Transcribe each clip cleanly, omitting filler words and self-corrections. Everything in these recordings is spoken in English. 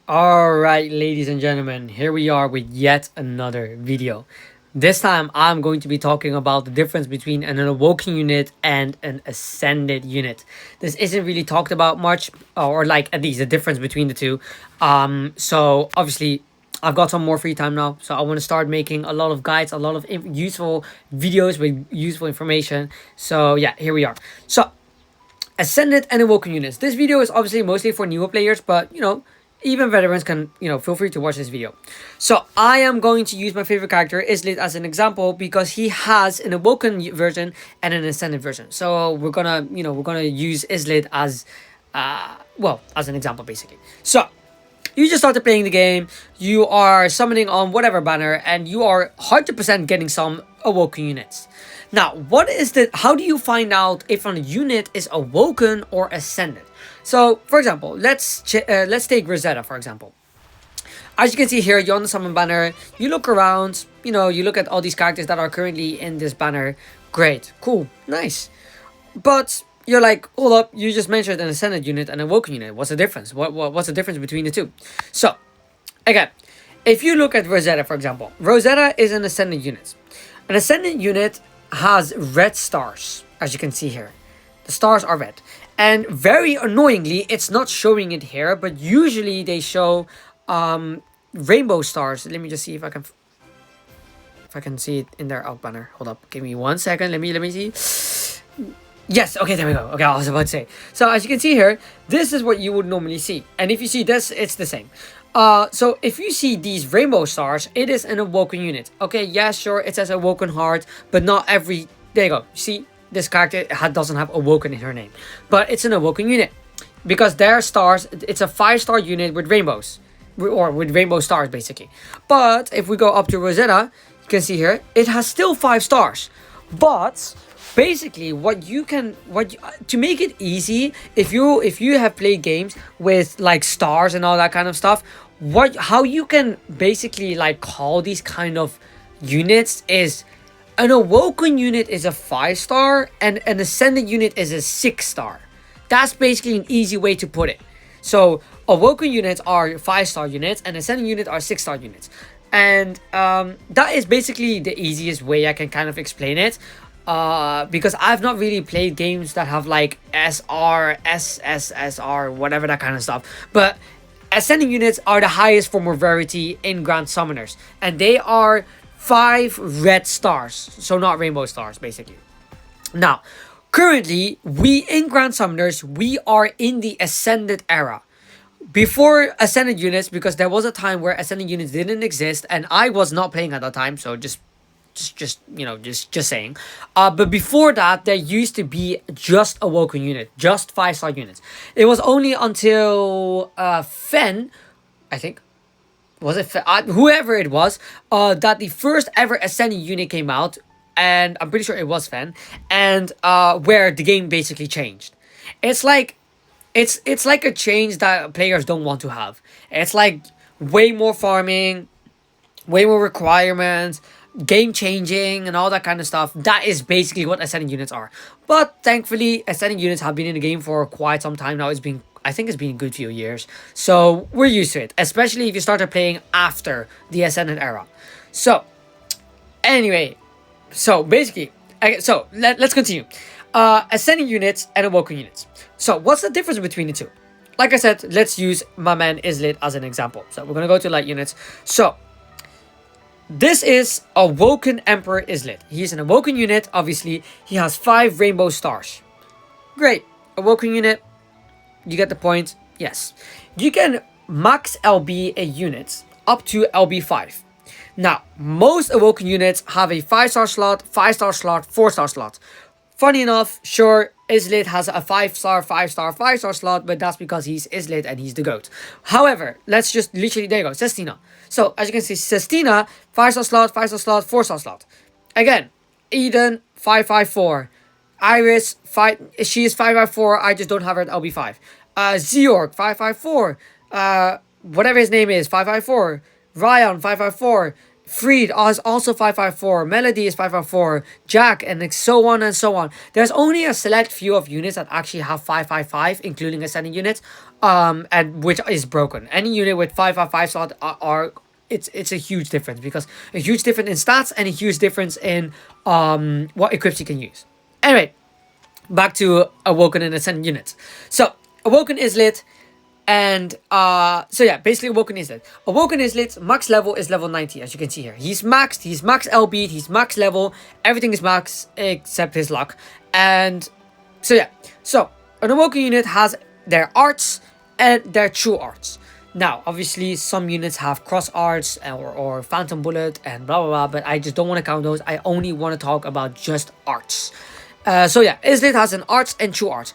Alright, ladies and gentlemen, here we are with yet another video. This time I'm going to be talking about the difference between an awoken unit and an ascended unit. This isn't really talked about much, or like at least the difference between the two. So obviously I've got some more free time now, so I want to start making a lot of guides, a lot of useful videos with useful information. So yeah, here we are. So Ascended and Awoken units. This video is obviously mostly for newer players, but even veterans can, feel free to watch this video. So I am going to use my favorite character, Islit, as an example because he has an Awoken version and an Ascended version. So we're gonna use Islit as, as an example basically. So you just started playing the game, you are summoning on whatever banner, and you are 100% getting some awoken units. Now, how do you find out if a unit is awoken or ascended? So, for example, let's take Rosetta, for example. As you can see here, you're on the summon banner, you look around, you look at all these characters that are currently in this banner. Great, cool, nice. But you're like, hold up, you just mentioned an ascended unit and a awoken unit. What's the difference? What's the difference between the two? So, again, if you look at Rosetta, for example, Rosetta is an ascended unit. An ascended unit has red stars, as you can see here. The stars are red. And very annoyingly, it's not showing it here, but usually they show rainbow stars. Let me just see if I can see it in their out banner. Hold up, give me 1 second. Let me see. Yes, okay, there we go. Okay, I was about to say. So as you can see here, this is what you would normally see. And if you see this, it's the same. So if you see these rainbow stars, it is an awoken unit. Okay, yeah, sure, it says awoken heart, but not every... There you go. See, this character doesn't have awoken in her name. But it's an awoken unit. Because their stars, it's a 5-star unit with rainbows. Or with rainbow stars, basically. But if we go up to Rosetta, you can see here, it has still 5 stars. But... basically to make it easy, if you have played games with like stars and all that kind of stuff, how you can basically like call these kind of units is an awoken unit is a 5-star and an ascended unit is a 6-star. That's basically an easy way to put it. So awoken units are 5-star units and ascended units are 6-star units. And that is basically the easiest way I can kind of explain it. Because I've not really played games that have like SR, SSSR, whatever that kind of stuff. But ascending units are the highest form of rarity in Grand Summoners. And they are 5 red stars. So not rainbow stars, basically. Now, currently, in Grand Summoners, we are in the Ascended era. Before Ascended units, because there was a time where Ascended units didn't exist, and I was not playing at that time, so just saying. But before that, there used to be just awoken unit, just 5-star units. It was only until Fen, I think, was it Fen? Whoever it was, that the first ever ascending unit came out, and I'm pretty sure it was Fen, and where the game basically changed. It's like it's like a change that players don't want to have. It's like way more farming, way more requirements, game changing and all that kind of stuff. That is basically what ascending units are. But thankfully, ascending units have been in the game for quite some time now. I think it's been a good few years, so we're used to it, especially if you started playing after the ascended era. So anyway, so basically, let's continue. Ascending units and awoken units. So what's the difference between the two? Like I said, let's use my man Islit as an example. So we're gonna go to light units. So this is Awoken Emperor Islit. He's an awoken unit, obviously. He has 5 rainbow stars. Great. Awoken unit. You get the point. Yes. You can max LB a unit up to LB5. Now, most awoken units have a 5-star slot, 5-star slot, 4-star slot. Funny enough, sure, Islit has a 5-star, 5-star, 5-star slot, but that's because he's Islit and he's the GOAT. However, let's just literally, there you go, Sestina. So, as you can see, Sestina, 5-star slot, 5-star slot, 4-star slot. Again, Eden, 554. Iris, she is 554, I just don't have her at LB5. Zeorg, 554. Whatever his name is, 554. Ryan, 554. Freed is also 554. Melody is 554. Jack, and so on and so on. There's only a select few of units that actually have 555, including ascending units. and which is broken. Any unit with 555 slot are it's a huge difference, because a huge difference in stats and a huge difference in what equips you can use. Anyway, back to awoken and ascendant units. So awoken is lit. And so yeah, basically Awoken is lit. Awoken is lit, max level is level 90, as you can see here. He's max LB, he's max level, everything is max except his luck. And so yeah, so an Awoken unit has their arts and their true arts. Now, obviously, some units have cross arts or phantom bullet and blah blah blah, but I just don't want to count those. I only want to talk about just arts. So yeah, Islit has an arts and true arts.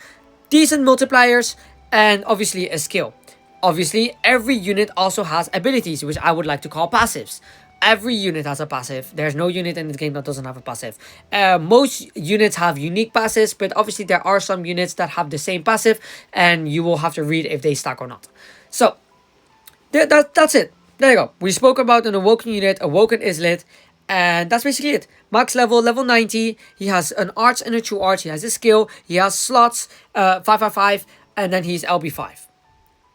Decent multipliers, and obviously a skill. Obviously, every unit also has abilities, which I would like to call passives. Every unit has a passive. There's no unit in the game that doesn't have a passive. Most units have unique passives, but obviously there are some units that have the same passive, and you will have to read if they stack or not. So, that's it. There you go. We spoke about an Awoken unit. Awoken is lit. And that's basically it. Max level, level 90. He has an arts and a true arts. He has a skill. He has slots, 555. And then he's LB5.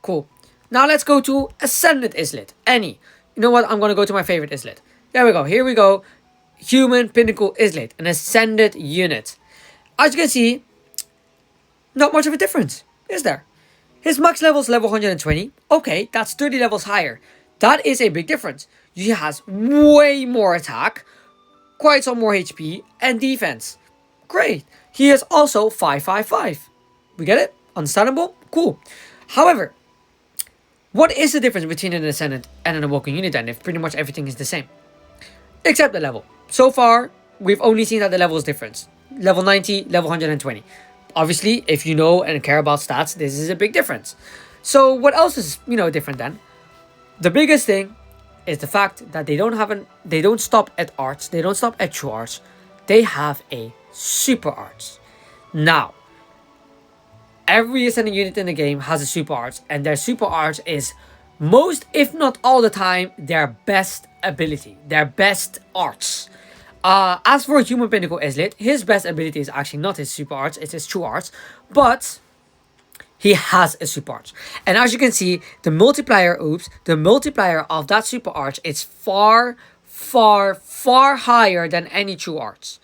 Cool. Now let's go to Ascendant Islet. Any. You know what? I'm going to go to my favorite Islet. There we go. Here we go. Human Pinnacle Islet. An Ascended unit. As you can see, not much of a difference, is there? His max level is level 120. Okay, that's 30 levels higher. That is a big difference. He has way more attack, quite some more HP, and defense. Great. He is also 555. We get it? Understandable? Cool. However, what is the difference between an Ascendant and an Awoken unit then, if pretty much everything is the same? Except the level. So far, we've only seen that the level is different. Level 90, level 120. Obviously, if you know and care about stats, this is a big difference. So what else is, different then? The biggest thing is the fact that they don't stop at arts, they don't stop at true arts. They have a super arts. Now, every ascending unit in the game has a super arts, and their super arts is most, if not all the time, their best ability, their best arts. As for Human Pinnacle Islet, his best ability is actually not his super arts, it's his true arts, but he has a super arts. And as you can see, the multiplier of that super arts is far, far, far higher than any true arts.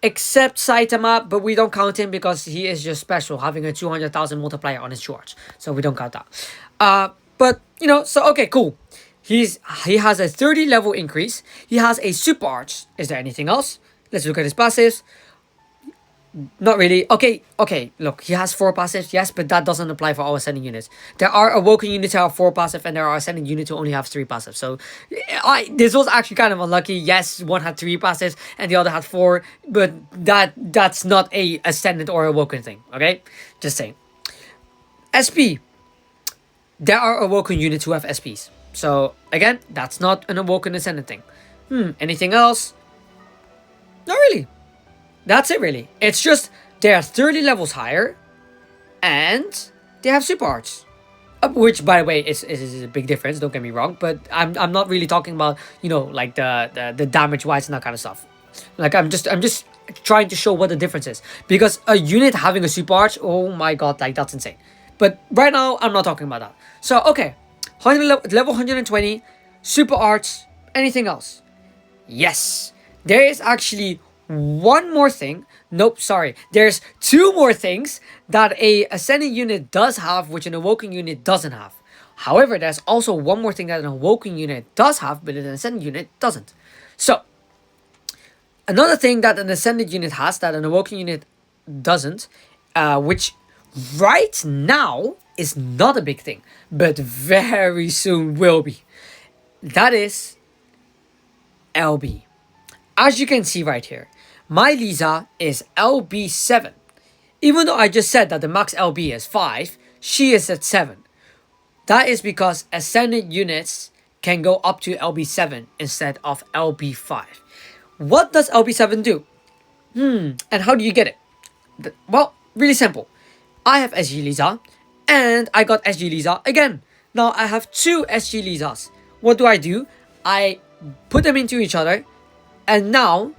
Except Saitama, but we don't count him because he is just special, having a 200,000 multiplier on his charge. So we don't count that. But, so okay, cool. He has a 30 level increase. He has a super arch. Is there anything else? Let's look at his passives. Not really. Okay, look, he has 4 passives, yes, but that doesn't apply for all ascending units. There are Awoken units who have 4 passive, and there are ascending units who only have 3 passives. So, this was actually kind of unlucky. Yes, one had 3 passives, and the other had 4, but that's not a ascendant or Awoken thing, okay? Just saying. SP. There are Awoken units who have SPs. So, again, that's not an Awoken ascendant thing. Anything else? Not really. That's it, really. It's just they're 30 levels higher, and they have super arts, which, by the way, is a big difference. Don't get me wrong, but I'm not really talking about like the damage wise and that kind of stuff. Like I'm just trying to show what the difference is, because a unit having a super arch, oh my god, like that's insane. But right now I'm not talking about that. So okay, level 120, super arts. Anything else? Yes, there is actually one more thing. Nope, sorry. There's 2 more things that a ascending unit does have, which an Awoken unit doesn't have. However, there's also one more thing that an Awoken unit does have, but an ascending unit doesn't. So, another thing that an ascended unit has that an Awoken unit doesn't, which right now is not a big thing, but very soon will be. That is LB. As you can see right here, my Lisa is LB7. Even though I just said that the max LB is 5, she is at 7. That is because ascendant units can go up to LB7 instead of LB5. What does LB7 do? And how do you get it? Well, really simple. I have SG Lisa, and I got SG Lisa again. Now I have 2 SG Lisas. What do? I put them into each other, and now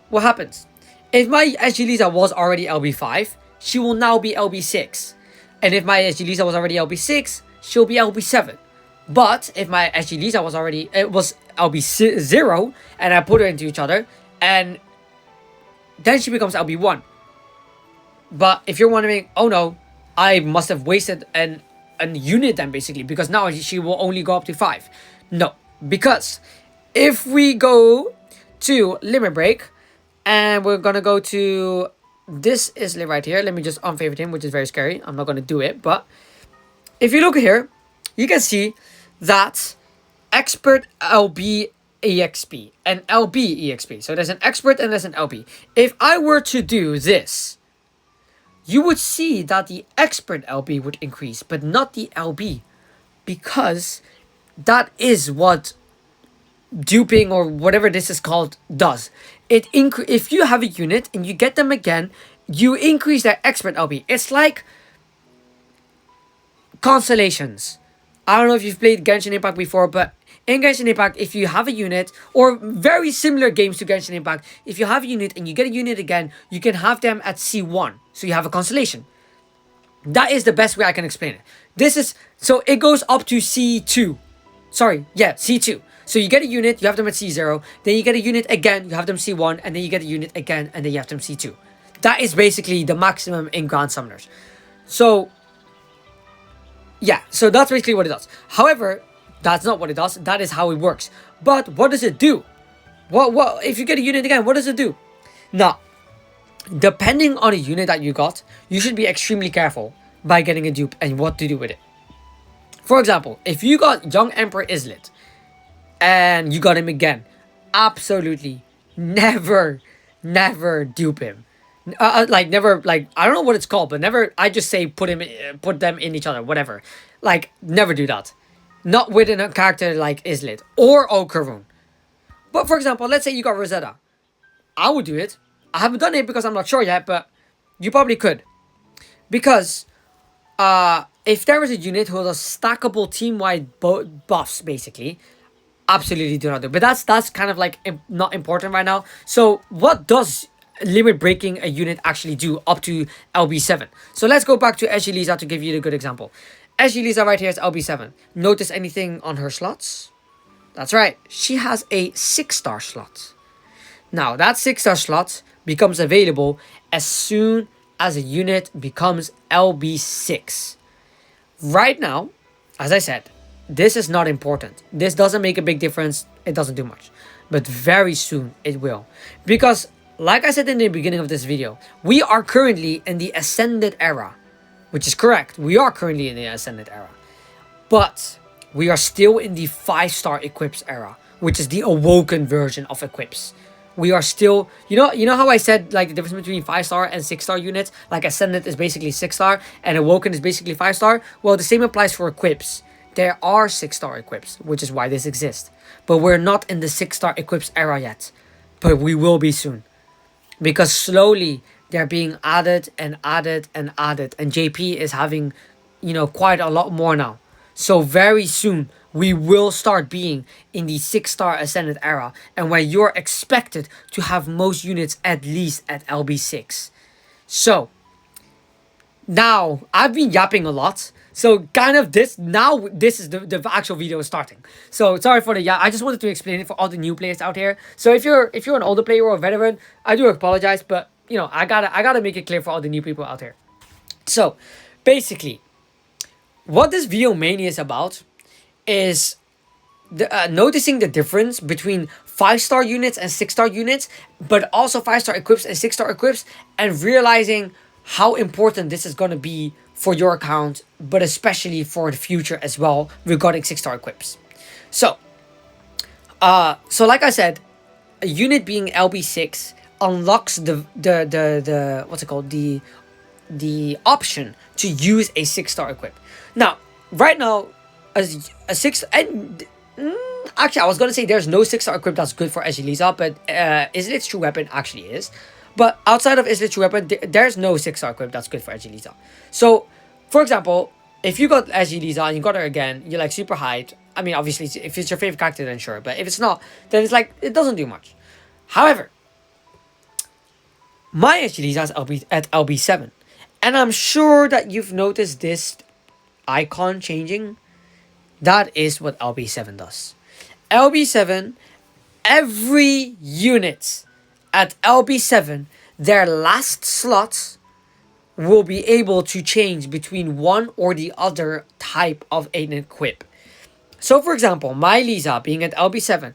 what happens? If my SG Lisa was already LB5, she will now be LB6. And if my SG Lisa was already LB6, she'll be LB7. But if my SG Lisa was already, it was LB0, and I put her into each other, and then she becomes LB1. But if you're wondering, oh no, I must have wasted an unit then, basically, because now she will only go up to 5. No, because if we go to limit break, and we're gonna go to this islet right here. Let me just unfavorite him, which is very scary. I'm not gonna do it, but if you look here, you can see that expert LB EXP and LB EXP. So there's an expert and there's an LB. If I were to do this, you would see that the expert LB would increase, but not the LB, because that is what duping or whatever this is called does. If you have a unit and you get them again, you increase their expert LB. It's like constellations. I don't know if you've played Genshin Impact before, but in Genshin Impact, if you have a unit, or very similar games to Genshin Impact, if you have a unit and you get a unit again, you can have them at C1. So you have a constellation. That is the best way I can explain it. So it goes up to C2. Sorry, yeah, C2. So you get a unit, you have them at C0, then you get a unit again, you have them C1, and then you get a unit again, and then you have them C2. That is basically the maximum in Grand Summoners. So, yeah, so that's basically what it does. However, that's not what it does, that is how it works. But what does it do? What if you get a unit again, what does it do? Now, depending on a unit that you got, you should be extremely careful by getting a dupe and what to do with it. For example, if you got Young Emperor Islet, and you got him again, absolutely never dupe him. Never, I don't know what it's called, but never, I just say put them in each other, whatever. Never do that. Not with a character like Islet or Okarun. But for example, let's say you got Rosetta. I would do it. I haven't done it because I'm not sure yet, but you probably could. Because if there is a unit who has stackable team-wide buffs, basically, absolutely do not do. But that's kind of not important right now. So what does limit breaking a unit actually do up to LB7? So let's go back to SG Lisa to give you the good example. SG Lisa right here is LB7. Notice anything on her slots? That's right. She has a 6-star slot. Now that 6-star slot becomes available as soon as a unit becomes LB6. Right now, as I said, this is not important. This doesn't make a big difference. It doesn't do much. But very soon it will. Because, like I said in the beginning of this video, we are currently in the Ascended era. Which is correct. We are currently in the Ascended era. But we are still in the 5-star equips era. Which is the awoken version of equips. We are still, you know how I said the difference between 5-star and 6-star units? Ascended is basically 6-star and awoken is basically 5-star. Well, the same applies for equips. There are 6-star equips, which is why this exists. But we're not in the 6-star equips era yet. But we will be soon. Because slowly, they're being added and added and added. And JP is having, quite a lot more now. So very soon, we will start being in the 6-star Ascended era. And where you're expected to have most units at least at LB6. So, now, I've been yapping a lot. So kind of this is the actual video is starting. So sorry for the I just wanted to explain it for all the new players out here. So if you're an older player or a veteran, I do apologize, but I gotta make it clear for all the new people out here. So basically, what this video mainly is about is noticing the difference between 5-star units and 6-star units, but also 5-star equips and 6-star equips, and realizing how important this is going to be for your account, but especially for the future as well regarding 6-star equips. So like I said, a unit being LB6 unlocks the what's it called, the option to use a 6-star equip. Now, right now, as a 6 and actually I was gonna say there's no 6-star equip that's good for SG Lisa, but Islet's True Weapon actually is. But outside of Islet's True Weapon, there's no 6-star equip that's good for SG Lisa. So, for example, if you got SG Lisa and you got her again, you're super hyped. I mean, obviously, if it's your favorite character, then sure. But if it's not, then it's it doesn't do much. However, my SG Lisa is at LB7. And I'm sure that you've noticed this icon changing. That is what LB7 does. LB7, every unit at LB7, their last slots will be able to change between one or the other type of an equip. So for example, my Lisa being at LB7,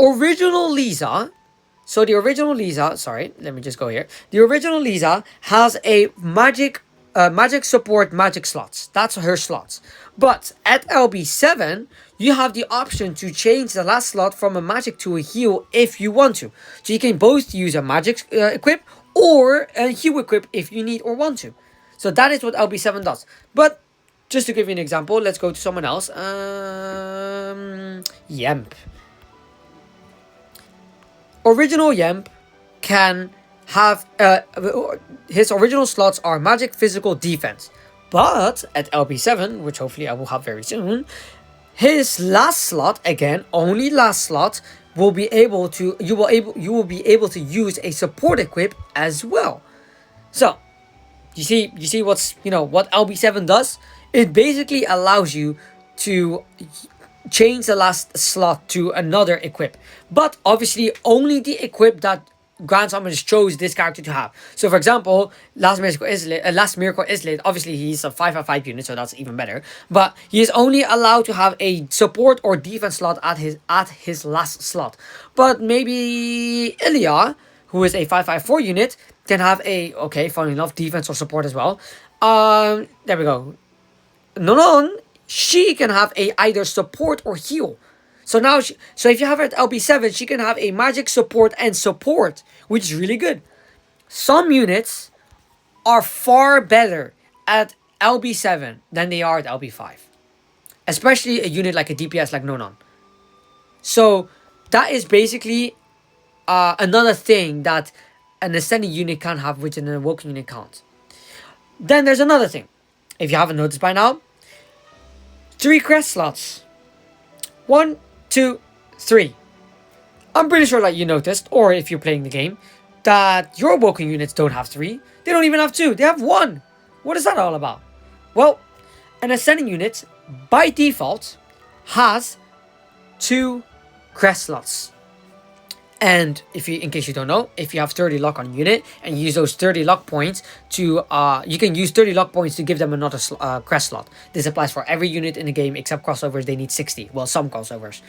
original Lisa, so the original Lisa, sorry, let me just go here. The original Lisa has a magic support magic slots. That's her slots. But at LB7, you have the option to change the last slot from a magic to a heal if you want to. So you can both use a magic equip or a heal equip if you need or want to. So that is what LB7 does. But just to give you an example, let's go to someone else. Yemp. Original Yemp can have his original slots are magic, physical, defense. But at LB7, which hopefully I will have very soon, his last slot, again, only last slot, will be able to you will be able to use a support equip as well. So you see what's what LB7 does? It basically allows you to change the last slot to another equip, but obviously only the equip that Grand Summoners chose this character to have. So for example, Last Miracle Islet, obviously he's a 5/5 unit, so that's even better, but he is only allowed to have a support or defense slot at his last slot. But maybe Ilya, who is a 5/4 unit, can have a, okay, funny enough, defense or support as well. There we go. Nonon, she can have a either support or heal. So now, so if you have her at LB7, she can have a magic support and support, which is really good. Some units are far better at LB7 than they are at LB5. Especially a unit like a DPS like Nonon. So that is basically another thing that an Ascending unit can have, which an Awoken unit can't. Then there's another thing. If you haven't noticed by now, 3 crest slots. 1, 2, 3. I'm pretty sure that you noticed, or if you're playing the game, that your Awoken units don't have 3. They don't even have 2. They have 1. What is that all about? Well, an Ascending unit, by default, has 2 crest slots. And in case you don't know, if you have 30 luck on a unit and you use those 30 luck points to, you can use 30 luck points to give them another crest slot. This applies for every unit in the game except crossovers. They need 60. Well, some crossovers.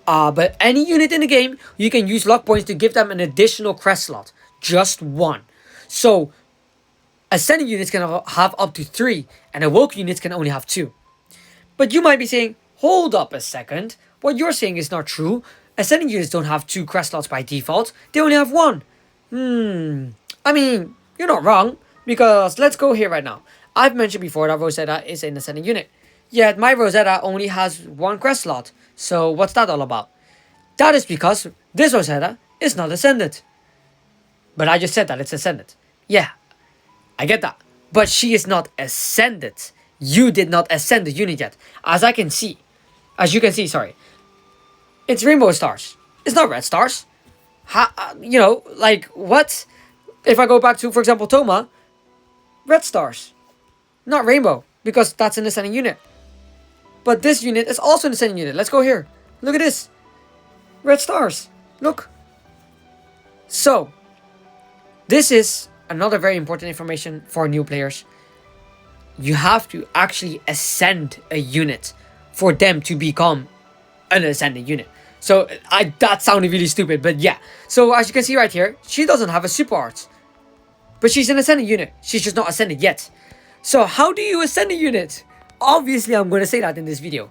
But any unit in the game, you can use luck points to give them an additional crest slot. Just 1. So, Ascending units can have up to 3, and Awoken units can only have 2. But you might be saying, hold up a second. What you're saying is not true. Ascending units don't have 2 crest slots by default. They only have 1. I mean, you're not wrong. Because let's go here right now. I've mentioned before that Rosetta is an Ascending unit. Yet my Rosetta only has 1 crest slot. So what's that all about? That is because this Rosetta is not Ascended. But I just said that it's Ascended. Yeah, I get that. But she is not Ascended. You did not ascend the unit yet. As you can see, sorry. It's rainbow stars. It's not red stars. Like, what? If I go back to, for example, Toma, red stars. Not rainbow, because that's an Ascending unit. But this unit is also an Ascending unit. Let's go here. Look at this. Red stars. Look. So, this is another very important information for new players. You have to actually ascend a unit for them to become an Ascending unit. So that sounded really stupid, but yeah. So as you can see right here, she doesn't have a super art, but she's an Ascending unit. She's just not ascended yet. So how do you ascend a unit? Obviously, I'm going to say that in this video.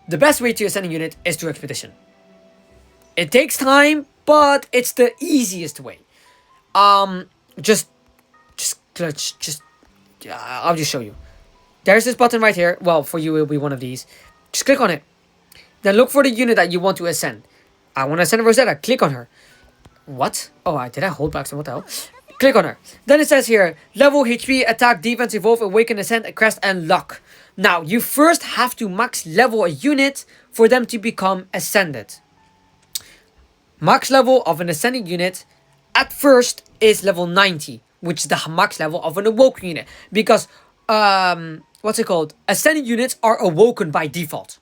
The best way to ascend a unit is through expedition. It takes time, but it's the easiest way. I'll just show you. There's this button right here. Well, for you, it'll be one of these. Just click on it. Then look for the unit that you want to ascend. I want to ascend Rosetta. Click on her. What? Oh, did I hold back some? What the hell? Click on her. Then it says here, level, HP, attack, defense, evolve, awaken, ascend, crest, and luck. Now, you first have to max level a unit for them to become ascended. Max level of an Ascending unit at first is level 90. which is the max level of an awoken unit. Because what's it called? Ascended units are awoken by default.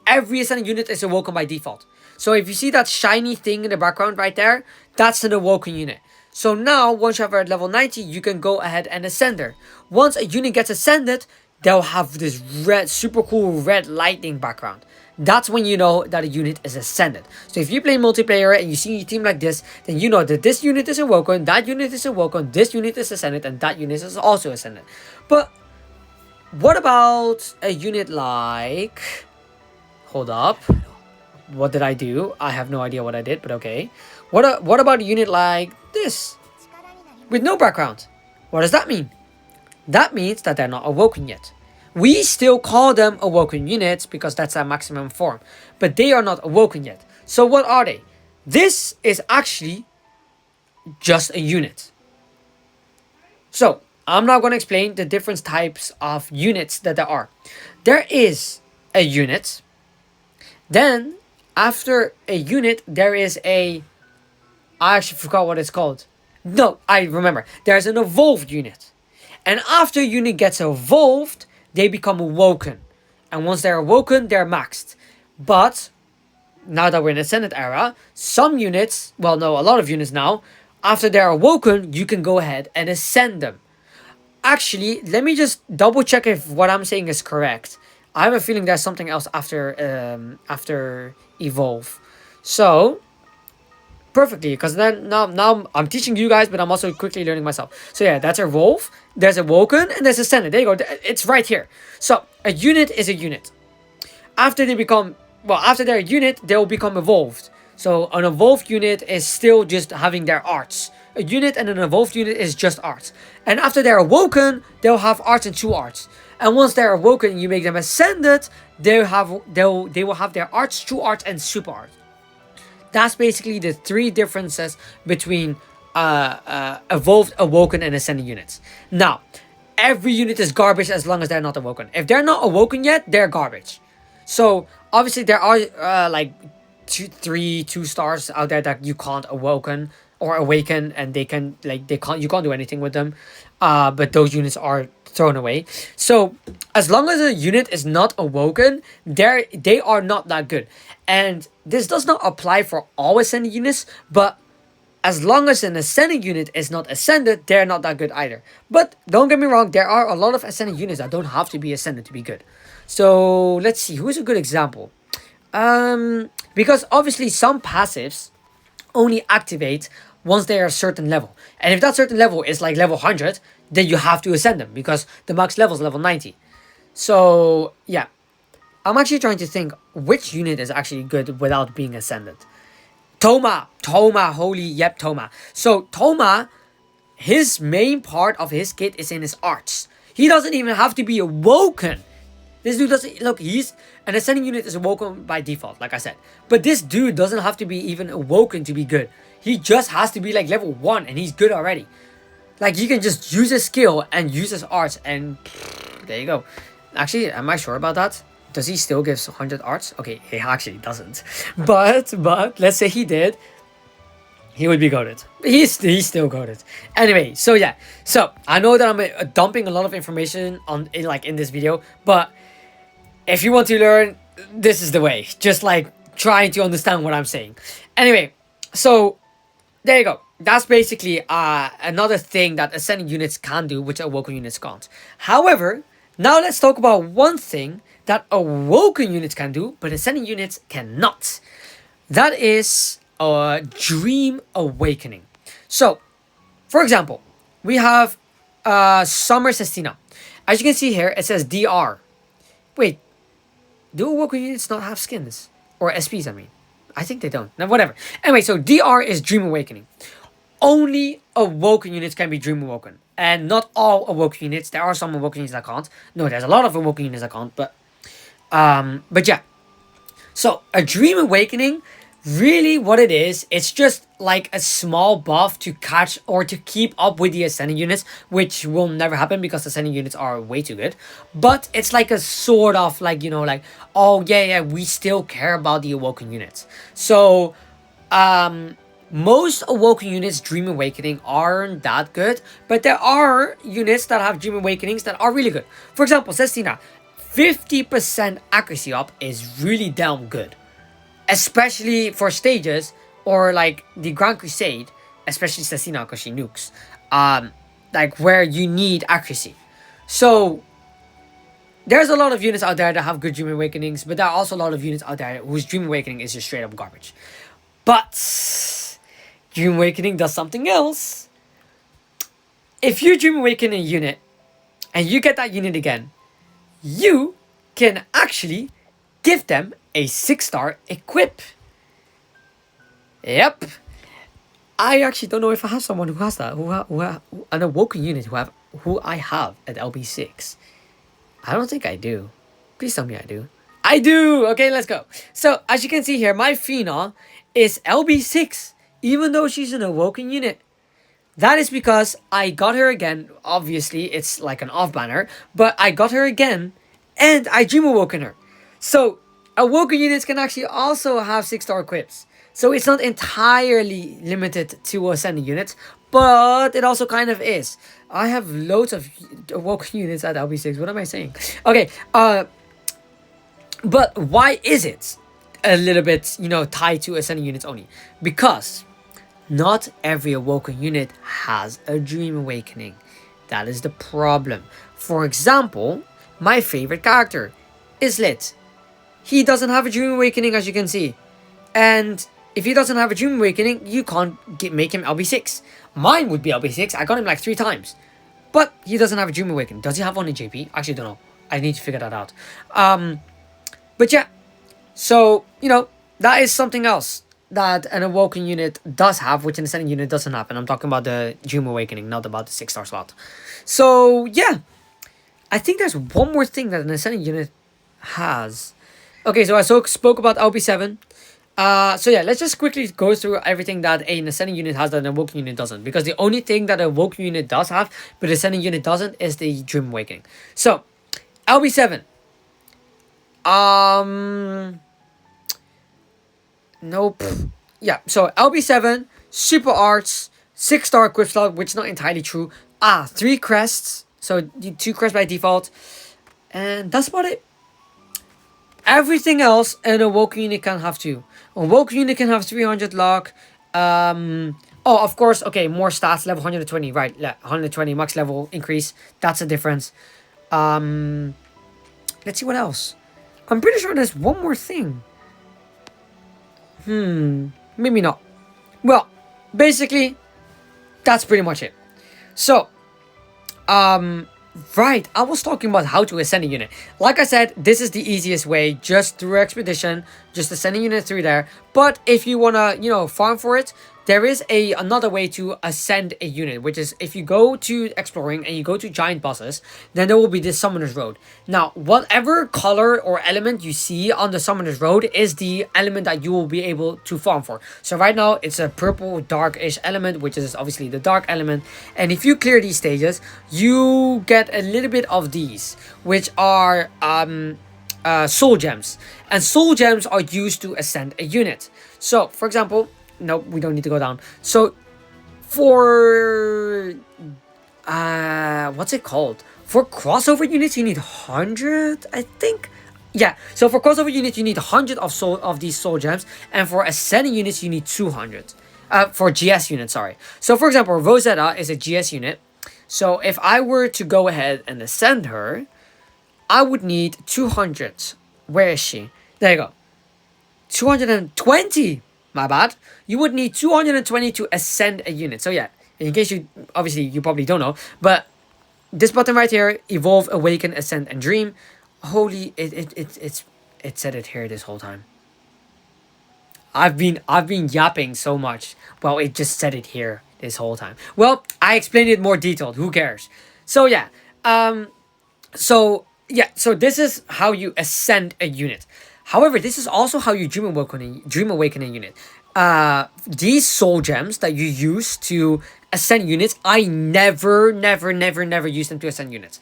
Every ascended unit is awoken by default. So if you see that shiny thing in the background right there, that's an awoken unit. So now, once you have her at level 90, you can go ahead and ascend her. Once a unit gets ascended, they'll have this red, super cool red lightning background. That's when you know that a unit is ascended. So if you play multiplayer and you see a team like this, then you know that this unit is awoken, that unit is awoken, this unit is ascended, and that unit is also ascended. But what about a unit like... Hold up. What did I do? I have no idea what I did, but okay. What about a unit like this? With no background. What does that mean? That means that they're not awoken yet. We still call them awoken units because that's their maximum form. But they are not awoken yet. So what are they? This is actually just a unit. So, I'm not going to explain the different types of units that there are. There is a unit. Then, after a unit, there is a... I actually forgot what it's called. No, I remember. There's an evolved unit. And after a unit gets evolved, they become awoken. And once they're awoken, they're maxed. But, now that we're in the Ascended era, some units, well no, a lot of units now, after they're awoken, you can go ahead and ascend them. Actually, let me just double check if what I'm saying is correct. I have a feeling there's something else after evolve. So, perfectly, because then now I'm teaching you guys, but I'm also quickly learning myself. So yeah, that's evolve, there's awoken, and there's ascended. There you go, it's right here. So a unit is a unit. After they become, well, after they're a unit, they'll become evolved. So an evolved unit is still just having their arts. A unit and an evolved unit is just arts. And after they're awoken, they'll have arts and true arts. And once they're awoken, you make them ascended, they will have their arts, true arts, and super arts. That's basically the three differences between evolved, awoken, and ascended units. Now, every unit is garbage as long as they're not awoken. If they're not awoken yet, they're garbage. So, obviously, there are like two stars out there that you can't awoken or awaken, and you can't do anything with them. But those units are thrown away. So, as long as a unit is not awoken, they are not that good. And this does not apply for all ascended units, but as long as an ascended unit is not ascended, they're not that good either. But don't get me wrong, there are a lot of ascended units that don't have to be ascended to be good. So let's see, who's a good example? Because obviously some passives only activate once they are a certain level. And if that certain level is like level 100, then you have to ascend them because the max level is level 90. So yeah. I'm actually trying to think which unit is actually good without being ascended. Toma, holy yep, Toma. So Toma, his main part of his kit is in his arts. He doesn't even have to be awoken. This dude doesn't, look, he's, an ascending unit is awoken by default, like I said. But this dude doesn't have to be even awoken to be good. He just has to be like level 1 and he's good already. Like he can just use his skill and use his arts and there you go. Actually, am I sure about that? Does he still give 100 arts? Okay, he actually doesn't. But let's say he did. He would be goated. He's still goated. Anyway, so yeah. So I know that I'm dumping a lot of information in this video, but if you want to learn, this is the way. Just like trying to understand what I'm saying. Anyway, so there you go. That's basically another thing that ascending units can do, which awoken units can't. However, now let's talk about one thing that awoken units can do, but ascending units cannot. That is dream awakening. So, for example, we have Summer Sestina. As you can see here, it says DR. Wait, do awoken units not have skins? Or SPs, I mean. I think they don't. Now, whatever. Anyway, so DR is dream awakening. Only awoken units can be dream awoken. And not all awoken units. There are some awoken units that can't. No, there's a lot of awoken units that can't, but yeah. So a dream awakening, really what it is, it's just like a small buff to catch or to keep up with the ascending units, which will never happen because ascending units are way too good. But it's like a sort of like, you know, like, oh yeah, we still care about the awoken units. So Most awoken units Dream Awakening aren't that good, but there are units that have Dream Awakenings that are really good. For example, Sestina, 50% accuracy up is really damn good. Especially for stages or like the Grand Crusade, especially Sestina because she nukes. Like where you need accuracy. So there's a lot of units out there that have good Dream Awakenings, but there are also a lot of units out there whose Dream Awakening is just straight up garbage. But Dream Awakening does something else. If you Dream Awaken a unit and you get that unit again, you can actually give them a 6-star equip. Yep. I actually don't know if I have someone who has that, an awoken unit who I have at LB6. I don't think I do. Please tell me I do. I do! Okay, let's go. So, as you can see here, my Phena is LB6, even though she's an awoken unit. That is because I got her again. Obviously, it's like an off banner, but I got her again, and I Dream Awoken her. So, awoken units can actually also have 6-star equips. So, it's not entirely limited to ascending units, but it also kind of is. I have loads of awoken units at LB6. What am I saying? Okay, but why is it a little bit, tied to ascending units only? Because not every awoken unit has a Dream Awakening. That is the problem. For example, my favorite character is Lit. He doesn't have a Dream Awakening, as you can see. And if he doesn't have a Dream Awakening, you can't make him LB6. Mine would be LB6. I got him like 3 times. But he doesn't have a Dream Awakening. Does he have one in JP? Actually, don't know. I need to figure that out. But yeah. So, that is something else that an awoken unit does have, which an ascending unit doesn't have. And I'm talking about the Dream Awakening, not about the 6-star slot. So, yeah. I think there's one more thing that an ascending unit has. Okay, so I spoke about LB7. So yeah, let's just quickly go through everything that an ascending unit has that an awoken unit doesn't. Because the only thing that an awoken unit does have, but an ascending unit doesn't, is the Dream Awakening. So, LB7. Nope. Yeah, so LB7, Super Arts, 6-star equip slot, which is not entirely true. 3 crests. So, 2 crests by default. And that's about it. Everything else, an awoken unit can have 2. Awoken unit can have 300 luck. Oh, of course, okay, more stats, level 120, right, 120, max level increase. That's a difference. Let's see what else. I'm pretty sure there's one more thing. Maybe not. Well, basically, that's pretty much it. So, right, I was talking about how to ascend a unit. Like I said, this is the easiest way, just through expedition, just ascend a unit through there. But if you wanna, farm for it, there is another way to ascend a unit, which is if you go to exploring and you go to giant bosses, then there will be this summoner's road. Now, whatever color or element you see on the summoner's road is the element that you will be able to farm for. So right now, it's a purple darkish element, which is obviously the dark element. And if you clear these stages, you get a little bit of these, which are soul gems. And soul gems are used to ascend a unit. So, for example, nope, we don't need to go down. So, for what's it called? For crossover units, you need 100, I think. Yeah. So for crossover units, you need 100 of these soul gems, and for ascending units, you need 200. For GS units, sorry. So for example, Rosetta is a GS unit. So if I were to go ahead and ascend her, I would need 200. Where is she? There you go. 220. My bad. You would need 220 to ascend a unit. So yeah, in case you probably don't know, but this button right here, evolve, awaken, ascend, and dream. Holy, it said it here this whole time. I've been yapping so much. Well, it just said it here this whole time. Well, I explained it more detailed. Who cares? So yeah, so this is how you ascend a unit. However, this is also how you dream awaken a unit. These soul gems that you use to ascend units, I never use them to ascend units.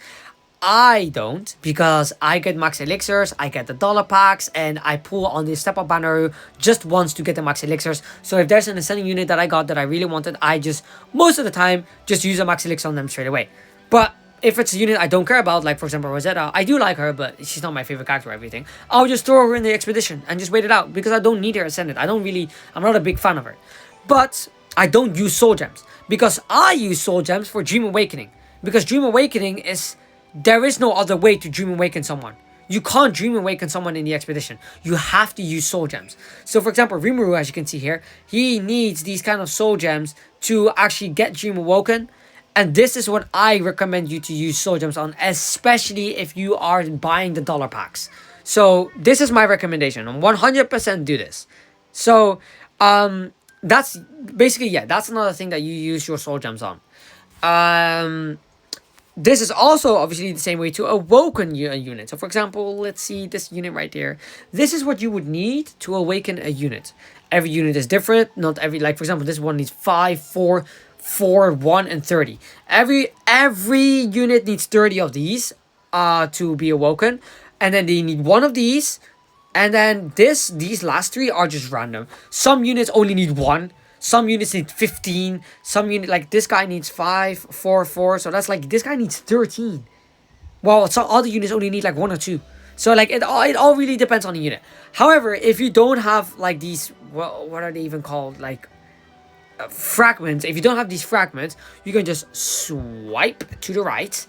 I don't, because I get max elixirs, I get the dollar packs, and I pull on the step up banner just once to get the max elixirs. So if there's an ascending unit that I got that I really wanted, I just, most of the time, just use a max elixir on them straight away. But if it's a unit I don't care about, like for example Rosetta, I do like her, but she's not my favorite character or everything, I'll just throw her in the expedition and just wait it out, because I don't need her ascended. I'm not a big fan of her. But I don't use soul gems, because I use soul gems for Dream Awakening. Because Dream Awakening is, there is no other way to Dream Awaken someone. You can't Dream Awaken someone in the expedition. You have to use soul gems. So for example, Rimuru, as you can see here, he needs these kind of soul gems to actually get Dream Awoken. And this is what I recommend you to use soul gems on, especially if you are buying the dollar packs. So this is my recommendation. 100% do this. So that's basically, yeah, that's another thing that you use your soul gems on. This is also obviously the same way to awoken a unit. So for example, let's see this unit right here. This is what you would need to awaken a unit. Every unit is different. Not every, like for example, this one needs 5, 4, 4, 1, and 30. Every unit needs 30 of these to be awoken. And then they need 1 of these. And then these last 3 are just random. Some units only need 1. Some units need 15. Some unit, like this guy needs 5, 4, 4. So that's like, this guy needs 13. While some other units only need like 1 or 2. So like it all really depends on the unit. However, if you don't have like these, well, what are they even called? Like fragments. If you don't have these fragments, you can just swipe to the right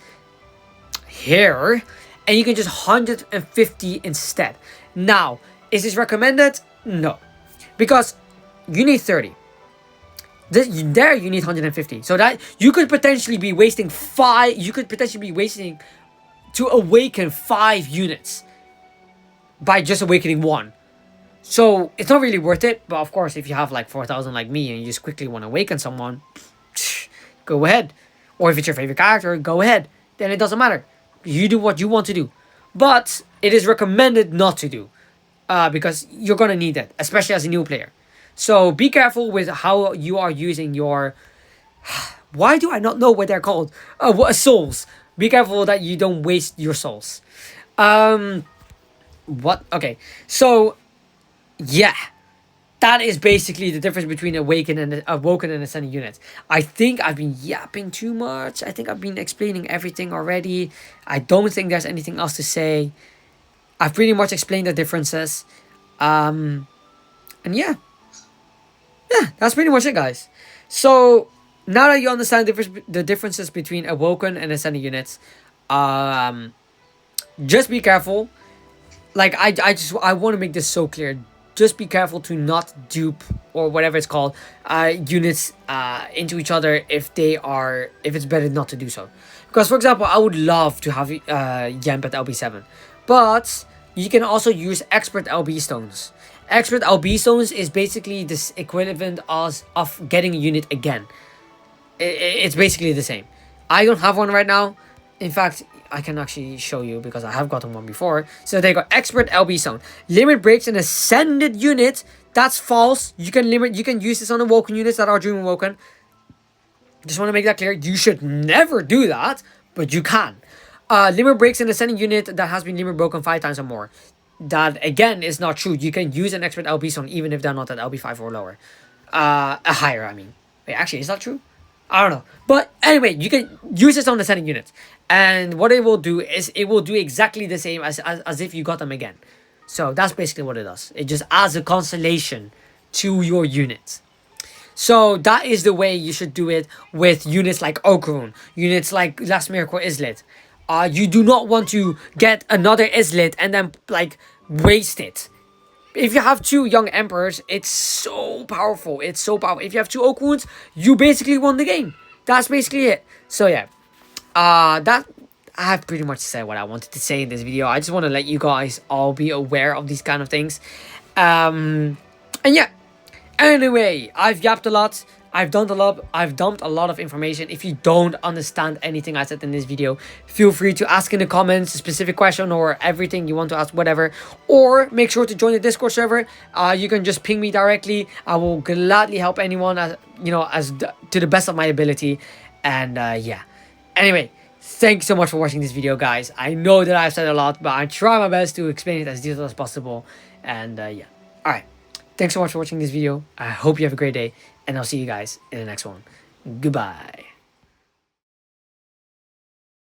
here, and you can just 150 instead. Now, is this recommended? No, because you need 30. There you need 150. So that you could potentially be wasting 5. You could potentially be wasting to awaken 5 units by just awakening 1. So it's not really worth it. But of course, if you have like 4,000 like me and you just quickly want to awaken someone, go ahead. Or if it's your favorite character, go ahead. Then it doesn't matter. You do what you want to do. But it is recommended not to do. Because you're going to need it, especially as a new player. So be careful with how you are using your... Why do I not know what they're called? Souls. Be careful that you don't waste your souls. What? Okay. So, yeah. That is basically the difference between awoken and ascending units. I think I've been yapping too much. I think I've been explaining everything already. I don't think there's anything else to say. I've pretty much explained the differences. And yeah. Yeah, that's pretty much it, guys. So now that you understand the differences between awoken and ascending units, just be careful. Like I want to make this so clear. Just be careful to not dupe, or whatever it's called, units into each other if it's better not to do so. Because for example, I would love to have Yamp at LB7, but you can also use expert LB stones. Expert LB stones is basically this equivalent of getting a unit again. It's basically the same. I don't have one right now. In fact, I can actually show you because I have gotten one before. So they got expert LB stone. Limit breaks an ascended unit. That's false. You can use this on awoken units that are dream awoken. Just want to make that clear. You should never do that, but you can. Limit breaks an ascending unit that has been limit broken 5 times or more. That again is not true. You can use an expert LB stone even if they're not at LB5 or lower. Higher, I mean. Wait, actually, is that true? I don't know. But anyway, you can use this on the ascending units. And what it will do is it will do exactly the same as if you got them again. So that's basically what it does. It just adds a constellation to your unit. So that is the way you should do it with units like Okarun, units like Last Miracle Islet. You do not want to get another Islet and then like waste it. If you have 2 young emperors, it's so powerful. It's so powerful. If you have 2 Okaruns, you basically won the game. That's basically it. So yeah, that I have pretty much said what I wanted to say in this video. I just want to let you guys all be aware of these kind of things. And yeah. Anyway, I've yapped a lot. I've dumped a lot of information. If you don't understand anything I said in this video, feel free to ask in the comments a specific question or everything you want to ask, whatever. Or make sure to join the Discord server. You can just ping me directly. I will gladly help anyone, to the best of my ability. And yeah. Anyway, Thank you so much for watching this video, guys. I know that I've said a lot, but I try my best to explain it as detailed as possible. And yeah. Alright. Thanks so much for watching this video. I hope you have a great day, and I'll see you guys in the next one. Goodbye.